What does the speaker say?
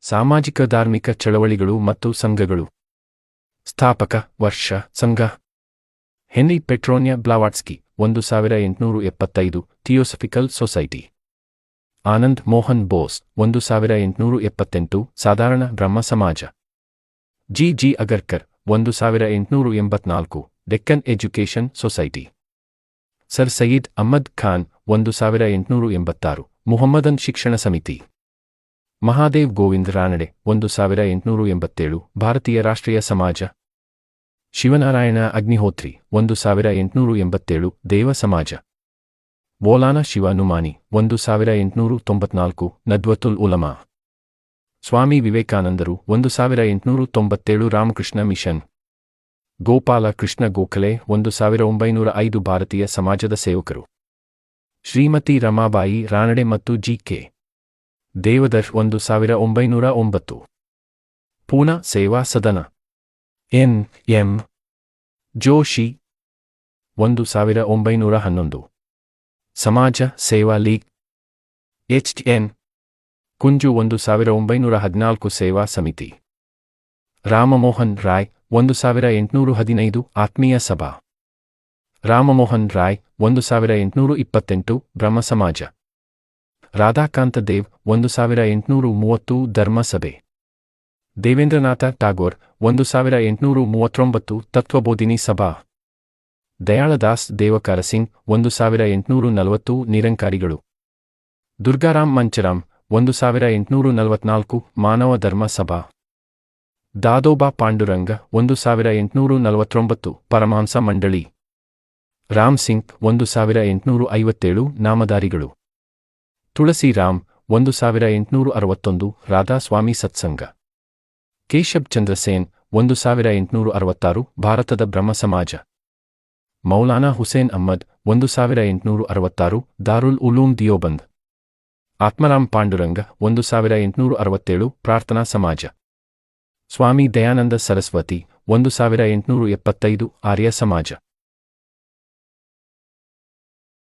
ಸಾಮಾಜಿಕ ಧಾರ್ಮಿಕ ಚಳವಳಿಗಳು ಮತ್ತು ಸಂಘಗಳು. ಸ್ಥಾಪಕ ವರ್ಷ. ಸಂಘ Henry Petrovna Blavatsky 1875 theosophical society. Anand Mohan Bose 1878 Sadharan Brahmo Samaj. G Agarkar 1884 Deccan education society. Sir Syed Ahmad Khan 1886 Muhammadan ಶಿಕ್ಷಣ ಸಮಿತಿ. ಮಹಾದೇವ್ ಗೋವಿಂದ್ ರಾನಡೆ 1887 ಭಾರತೀಯ ರಾಷ್ಟ್ರೀಯ ಸಮಾಜ. ಶಿವನಾರಾಯಣ ಅಗ್ನಿಹೋತ್ರಿ 1887 ದೇವ ಸಮಾಜ. ಮೌಲಾನಾ ಶಿವ ನುಮಾನಿ 1894 ನದ್ವತುಲ್ ಉಲಮಾ. ಸ್ವಾಮಿ ವಿವೇಕಾನಂದರು 1897 ರಾಮಕೃಷ್ಣ ಮಿಷನ್. ಗೋಪಾಲ ಕೃಷ್ಣ ಗೋಖಲೆ 1905 ಭಾರತೀಯ ಸಮಾಜದ ಸೇವಕರು. ಶ್ರೀಮತಿ ರಮಾಬಾಯಿ ರಾನಡೆ ಮತ್ತು ಜಿ.ಕೆ. ದೇವದರ್ 1909. ಪೂನಾ ಸೇವಾ ಸದನ. ಎನ್.ಎಂ. ಜೋಶಿ 1911. ಸಮಾಜ ಸೇವಾ ಲೀಗ್. ಎಚ್.ಎನ್. ಕುಂಜು 1914 ಸೇವಾ ಸಮಿತಿ. ರಾಮಮೋಹನ್ ರಾಯ್ 1815 ಆತ್ಮೀಯ ಸಭಾ. ರಾಮಮೋಹನ್ ರಾಯ್ 1828 ಬ್ರಹ್ಮ ಸಮಾಜ. ರಾಧಾಕಾಂತ ದೇವ್ 1830 ಧರ್ಮ ಸಭೆ. ದೇವೇಂದ್ರನಾಥ ಟಾಗೋರ್ 1839 ತತ್ವಬೋಧಿನಿ ಸಭಾ. ದಯಾಳದಾಸ್ ದೇವಕಾರ ಸಿಂಗ್ 1840 ನಿರಂಕಾರಿಗಳು. ದುರ್ಗಾರಾಮ್ ಮಂಚರಾಮ್ 1844 ಮಾನವ ಧರ್ಮ ಸಭಾ. ದಾದೋಬಾ ಪಾಂಡುರಂಗ 1849 ಪರಮಹಂಸ ಮಂಡಳಿ. ರಾಮ್ ಸಿಂಗ್ 1857 ನಾಮಧಾರಿಗಳು. ತುಳಸಿ ರಾಮ್ 1861 ರಾಧಾಸ್ವಾಮಿ ಸತ್ಸಂಗ. ಕೇಶಬ್ ಚಂದ್ರ ಸೇನ್ 1866 ಭಾರತದ ಬ್ರಹ್ಮ ಸಮಾಜ. ಮೌಲಾನಾ ಹುಸೇನ್ ಅಹ್ಮದ್ 1866 ದಾರುಲ್ ಉಲೂಮ್ ದಿಯೋಬಂದ್. ಆತ್ಮರಾಮ್ ಪಾಂಡುರಂಗ 1867 ಪ್ರಾರ್ಥನಾ ಸಮಾಜ. ಸ್ವಾಮಿ ದಯಾನಂದ ಸರಸ್ವತಿ 1875 ಆರ್ಯ ಸಮಾಜ.